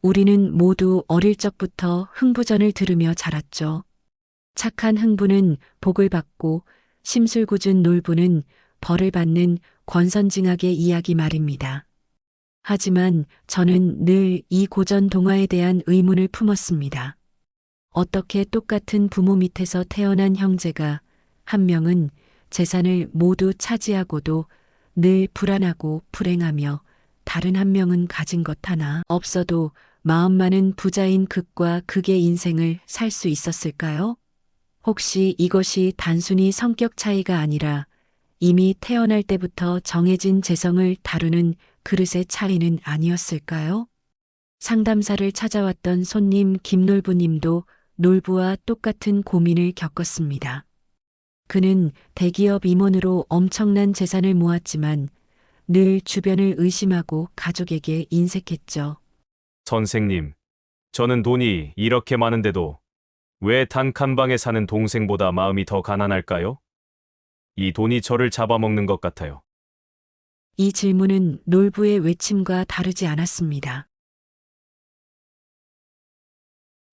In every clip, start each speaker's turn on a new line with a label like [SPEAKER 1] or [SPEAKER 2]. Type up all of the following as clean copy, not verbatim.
[SPEAKER 1] 우리는 모두 어릴 적부터 흥부전을 들으며 자랐죠. 착한 흥부는 복을 받고 심술궂은 놀부는 벌을 받는 권선징악의 이야기 말입니다. 하지만 저는 늘 이 고전 동화에 대한 의문을 품었습니다. 어떻게 똑같은 부모 밑에서 태어난 형제가 한 명은 재산을 모두 차지하고도 늘 불안하고 불행하며 다른 한 명은 가진 것 하나 없어도 마음만은 부자인 극과 극의 인생을 살 수 있었을까요? 혹시 이것이 단순히 성격 차이가 아니라 이미 태어날 때부터 정해진 재성을 다루는 그릇의 차이는 아니었을까요? 상담사를 찾아왔던 손님 김놀부님도 놀부와 똑같은 고민을 겪었습니다. 그는 대기업 임원으로 엄청난 재산을 모았지만 늘 주변을 의심하고 가족에게 인색했죠.
[SPEAKER 2] 선생님, 저는 돈이 이렇게 많은데도 왜 단칸 방에 사는 동생보다 마음이 더 가난할까요? 이 돈이 저를 잡아먹는 것 같아요.
[SPEAKER 1] 이 질문은 놀부의 외침과 다르지 않았습니다.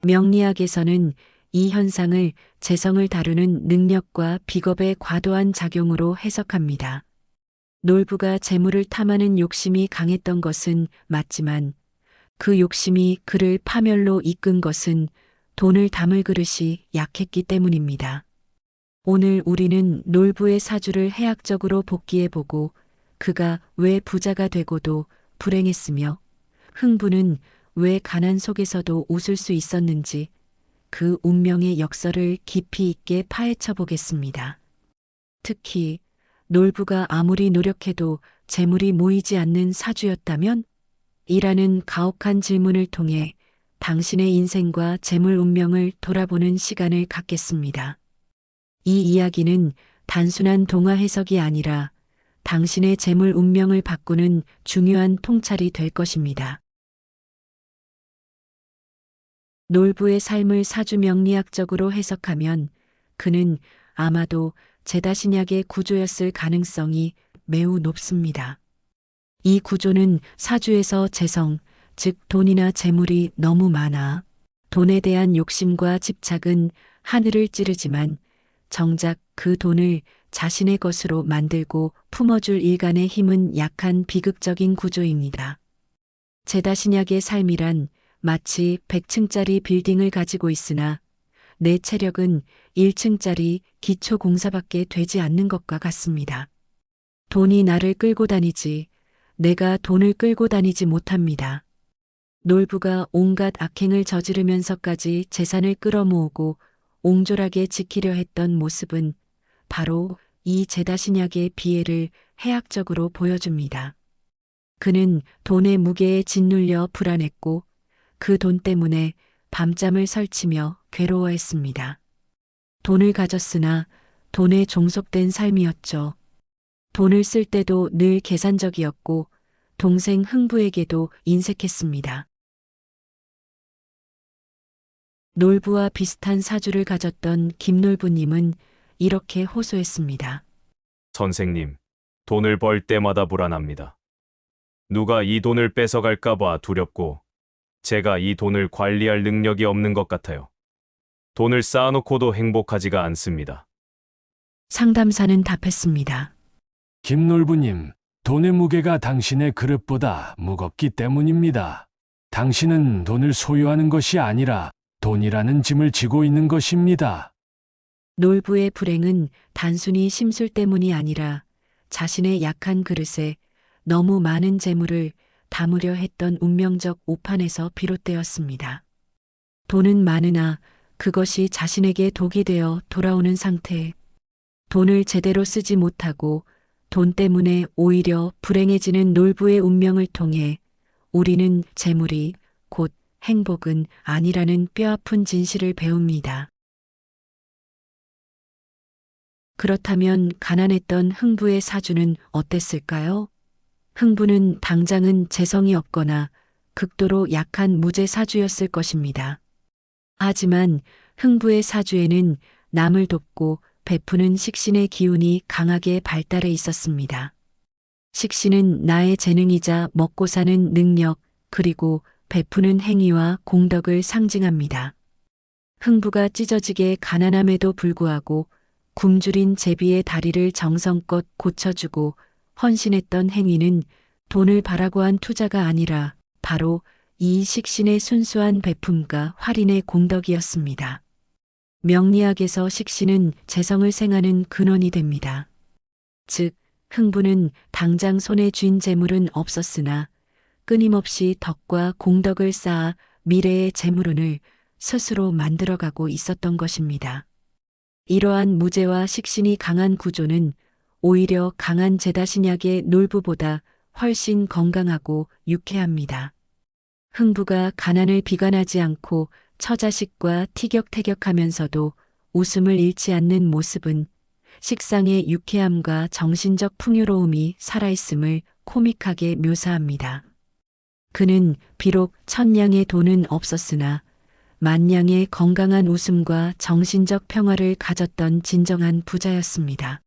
[SPEAKER 1] 명리학에서는 이 현상을 재성을 다루는 능력과 비겁의 과도한 작용으로 해석합니다. 놀부가 재물을 탐하는 욕심이 강했던 것은 맞지만 그 욕심이 그를 파멸로 이끈 것은 돈을 담을 그릇이 약했기 때문입니다. 오늘 우리는 놀부의 사주를 해학적으로 복기해보고 그가 왜 부자가 되고도 불행했으며 흥부는 왜 가난 속에서도 웃을 수 있었는지 그 운명의 역설을 깊이 있게 파헤쳐 보겠습니다. 특히 놀부가 아무리 노력해도 재물이 모이지 않는 사주였다면? 이라는 가혹한 질문을 통해 당신의 인생과 재물 운명을 돌아보는 시간을 갖겠습니다. 이 이야기는 단순한 동화 해석이 아니라 당신의 재물 운명을 바꾸는 중요한 통찰이 될 것입니다. 놀부의 삶을 사주 명리학적으로 해석하면 그는 아마도 제다신약의 구조였을 가능성이 매우 높습니다. 이 구조는 사주에서 재성, 즉 돈이나 재물이 너무 많아 돈에 대한 욕심과 집착은 하늘을 찌르지만 정작 그 돈을 자신의 것으로 만들고 품어줄 일간의 힘은 약한 비극적인 구조입니다. 제다신약의 삶이란 마치 100층짜리 빌딩을 가지고 있으나 내 체력은 1층짜리 기초공사밖에 되지 않는 것과 같습니다. 돈이 나를 끌고 다니지 내가 돈을 끌고 다니지 못합니다. 놀부가 온갖 악행을 저지르면서까지 재산을 끌어모으고 옹졸하게 지키려 했던 모습은 바로 이 제다신약의 비애를 해학적으로 보여줍니다. 그는 돈의 무게에 짓눌려 불안했고 그 돈 때문에 밤잠을 설치며 괴로워했습니다. 돈을 가졌으나 돈에 종속된 삶이었죠. 돈을 쓸 때도 늘 계산적이었고 동생 흥부에게도 인색했습니다. 놀부와 비슷한 사주를 가졌던 김놀부님은 이렇게 호소했습니다.
[SPEAKER 2] 선생님, 돈을 벌 때마다 불안합니다. 누가 이 돈을 뺏어갈까봐 두렵고 제가 이 돈을 관리할 능력이 없는 것 같아요. 돈을 쌓아놓고도 행복하지가 않습니다.
[SPEAKER 1] 상담사는 답했습니다.
[SPEAKER 3] 김놀부님, 돈의 무게가 당신의 그릇보다 무겁기 때문입니다. 당신은 돈을 소유하는 것이 아니라 돈이라는 짐을 지고 있는 것입니다.
[SPEAKER 1] 놀부의 불행은 단순히 심술 때문이 아니라 자신의 약한 그릇에 너무 많은 재물을 담으려 했던 운명적 오판에서 비롯되었습니다. 돈은 많으나 그것이 자신에게 독이 되어 돌아오는 상태. 돈을 제대로 쓰지 못하고 돈 때문에 오히려 불행해지는 놀부의 운명을 통해 우리는 재물이 곧 행복은 아니라는 뼈아픈 진실을 배웁니다. 그렇다면 가난했던 흥부의 사주는 어땠을까요? 흥부는 당장은 재성이 없거나 극도로 약한 무재 사주였을 것입니다. 하지만 흥부의 사주에는 남을 돕고 베푸는 식신의 기운이 강하게 발달해 있었습니다. 식신은 나의 재능이자 먹고 사는 능력, 그리고 베푸는 행위와 공덕을 상징합니다. 흥부가 찢어지게 가난함에도 불구하고 굶주린 제비의 다리를 정성껏 고쳐주고 헌신했던 행위는 돈을 바라고 한 투자가 아니라 바로 이 식신의 순수한 베품과 활인의 공덕이었습니다. 명리학에서 식신은 재성을 생하는 근원이 됩니다. 즉, 흥부는 당장 손에 쥔 재물은 없었으나 끊임없이 덕과 공덕을 쌓아 미래의 재물운을 스스로 만들어가고 있었던 것입니다. 이러한 무제와 식신이 강한 구조는 오히려 강한 제다신약의 놀부보다 훨씬 건강하고 유쾌합니다. 흥부가 가난을 비관하지 않고 처자식과 티격태격하면서도 웃음을 잃지 않는 모습은 식상의 유쾌함과 정신적 풍요로움이 살아있음을 코믹하게 묘사합니다. 그는 비록 천냥의 돈은 없었으나 만냥의 건강한 웃음과 정신적 평화를 가졌던 진정한 부자였습니다.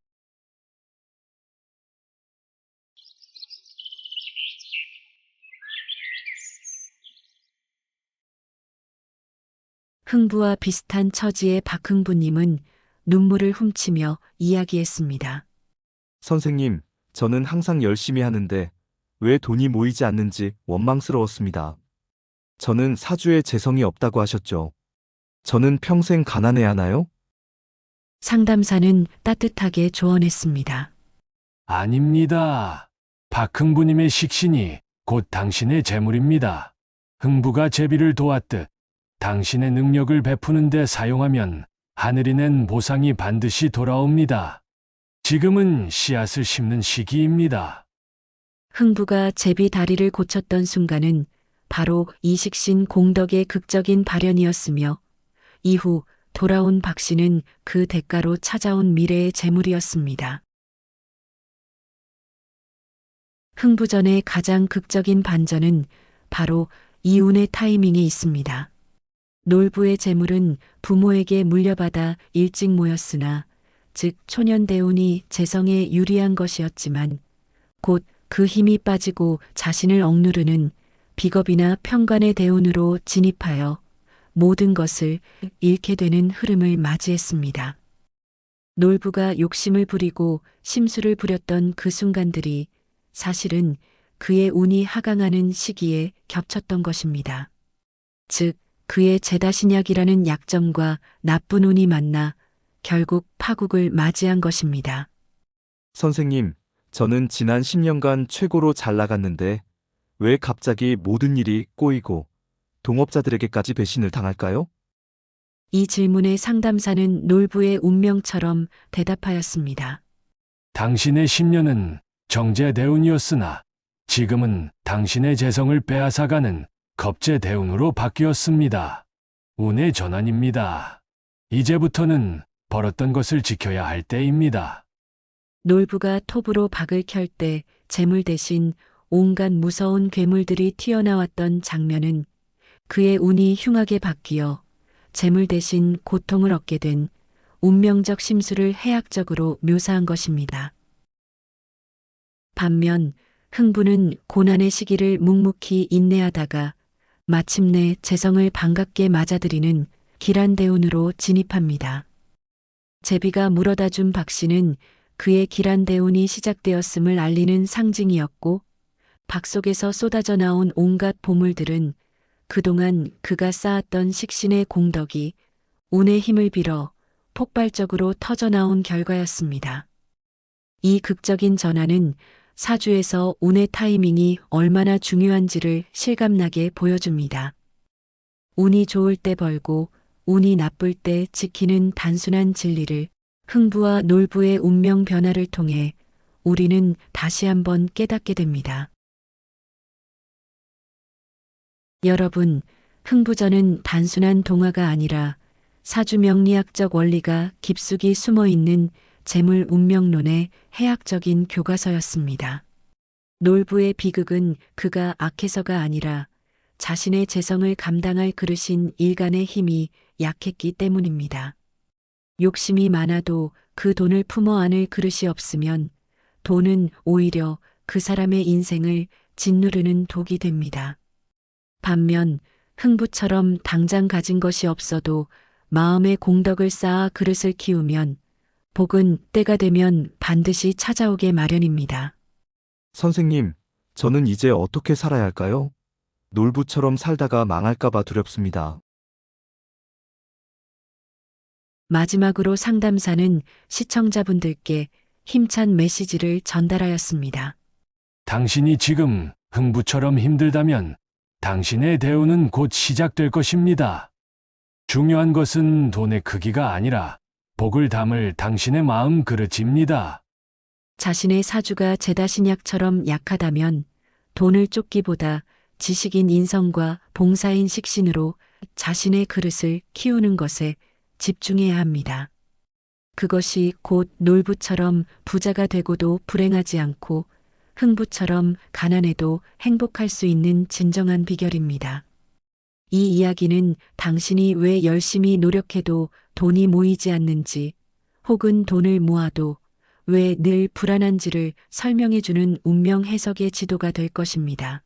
[SPEAKER 1] 흥부와 비슷한 처지의 박흥부님은 눈물을 훔치며 이야기했습니다.
[SPEAKER 4] 선생님, 저는 항상 열심히 하는데 왜 돈이 모이지 않는지 원망스러웠습니다. 저는 사주에 재성이 없다고 하셨죠. 저는 평생 가난해야 하나요?
[SPEAKER 1] 상담사는 따뜻하게 조언했습니다.
[SPEAKER 3] 아닙니다. 박흥부님의 식신이 곧 당신의 재물입니다. 흥부가 제비를 도왔듯 당신의 능력을 베푸는 데 사용하면 하늘이 낸 보상이 반드시 돌아옵니다. 지금은 씨앗을 심는 시기입니다.
[SPEAKER 1] 흥부가 제비 다리를 고쳤던 순간은 바로 이식신 공덕의 극적인 발현이었으며 이후 돌아온 박씨는 그 대가로 찾아온 미래의 재물이었습니다. 흥부전의 가장 극적인 반전은 바로 이운의 타이밍에 있습니다. 놀부의 재물은 부모에게 물려받아 일찍 모였으나 즉 초년대운이 재성에 유리한 것이었지만 곧 그 힘이 빠지고 자신을 억누르는 비겁이나 편관의 대운으로 진입하여 모든 것을 잃게 되는 흐름을 맞이했습니다. 놀부가 욕심을 부리고 심술을 부렸던 그 순간들이 사실은 그의 운이 하강하는 시기에 겹쳤던 것입니다. 즉, 그의 제다신약이라는 약점과 나쁜 운이 만나 결국 파국을 맞이한 것입니다.
[SPEAKER 4] 선생님, 저는 지난 10년간 최고로 잘 나갔는데 왜 갑자기 모든 일이 꼬이고 동업자들에게까지 배신을 당할까요?
[SPEAKER 1] 이 질문에 상담사는 놀부의 운명처럼 대답하였습니다.
[SPEAKER 3] 당신의 10년은 정제대운이었으나 지금은 당신의 재성을 빼앗아가는 겁제대운으로 바뀌었습니다. 운의 전환입니다. 이제부터는 벌었던 것을 지켜야 할 때입니다.
[SPEAKER 1] 놀부가 톱으로 박을 켤 때 재물 대신 온갖 무서운 괴물들이 튀어나왔던 장면은 그의 운이 흉하게 바뀌어 재물 대신 고통을 얻게 된 운명적 심수를 해학적으로 묘사한 것입니다. 반면 흥부는 고난의 시기를 묵묵히 인내하다가 마침내 재성을 반갑게 맞아들이는 기란대운으로 진입합니다. 제비가 물어다 준 박씨는 그의 기란대운이 시작되었음을 알리는 상징이었고 박 속에서 쏟아져 나온 온갖 보물들은 그동안 그가 쌓았던 식신의 공덕이 운의 힘을 빌어 폭발적으로 터져나온 결과였습니다. 이 극적인 전환은 사주에서 운의 타이밍이 얼마나 중요한지를 실감나게 보여줍니다. 운이 좋을 때 벌고 운이 나쁠 때 지키는 단순한 진리를 흥부와 놀부의 운명 변화를 통해 우리는 다시 한번 깨닫게 됩니다. 여러분, 흥부전은 단순한 동화가 아니라 사주명리학적 원리가 깊숙이 숨어 있는 재물 운명론의 해학적인 교과서였습니다. 놀부의 비극은 그가 악해서가 아니라 자신의 재성을 감당할 그릇인 일간의 힘이 약했기 때문입니다. 욕심이 많아도 그 돈을 품어 안을 그릇이 없으면 돈은 오히려 그 사람의 인생을 짓누르는 독이 됩니다. 반면 흥부처럼 당장 가진 것이 없어도 마음의 공덕을 쌓아 그릇을 키우면 복은 때가 되면 반드시 찾아오게 마련입니다.
[SPEAKER 4] 선생님, 저는 이제 어떻게 살아야 할까요? 놀부처럼 살다가 망할까봐 두렵습니다.
[SPEAKER 1] 마지막으로 상담사는 시청자분들께 힘찬 메시지를 전달하였습니다.
[SPEAKER 3] 당신이 지금 흥부처럼 힘들다면 당신의 대우는 곧 시작될 것입니다. 중요한 것은 돈의 크기가 아니라 복을 담을 당신의 마음 그릇입니다.
[SPEAKER 1] 자신의 사주가 제다신약처럼 약하다면 돈을 쫓기보다 지식인 인성과 봉사인 식신으로 자신의 그릇을 키우는 것에 집중해야 합니다. 그것이 곧 놀부처럼 부자가 되고도 불행하지 않고 흥부처럼 가난해도 행복할 수 있는 진정한 비결입니다. 이 이야기는 당신이 왜 열심히 노력해도 돈이 모이지 않는지, 혹은 돈을 모아도 왜 늘 불안한지를 설명해주는 운명 해석의 지도가 될 것입니다.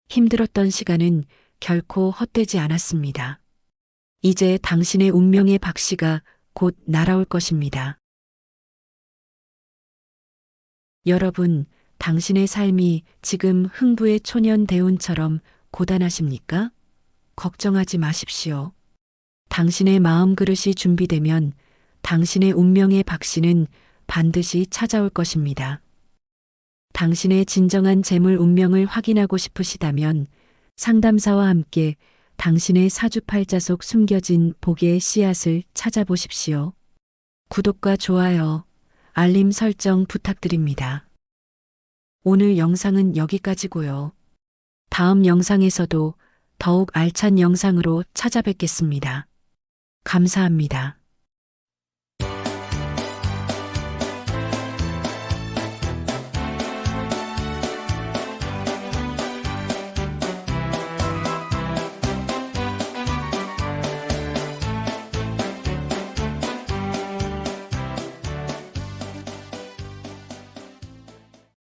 [SPEAKER 1] 힘들었던 시간은 결코 헛되지 않았습니다. 이제 당신의 운명의 박씨가 곧 날아올 것입니다. 여러분, 당신의 삶이 지금 흥부의 초년 대운처럼 고단하십니까? 걱정하지 마십시오. 당신의 마음 그릇이 준비되면 당신의 운명의 박씨는 반드시 찾아올 것입니다. 당신의 진정한 재물 운명을 확인하고 싶으시다면 상담사와 함께 당신의 사주팔자 속 숨겨진 복의 씨앗을 찾아보십시오. 구독과 좋아요, 알림 설정 부탁드립니다. 오늘 영상은 여기까지고요. 다음 영상에서도 더욱 알찬 영상으로 찾아뵙겠습니다. 감사합니다.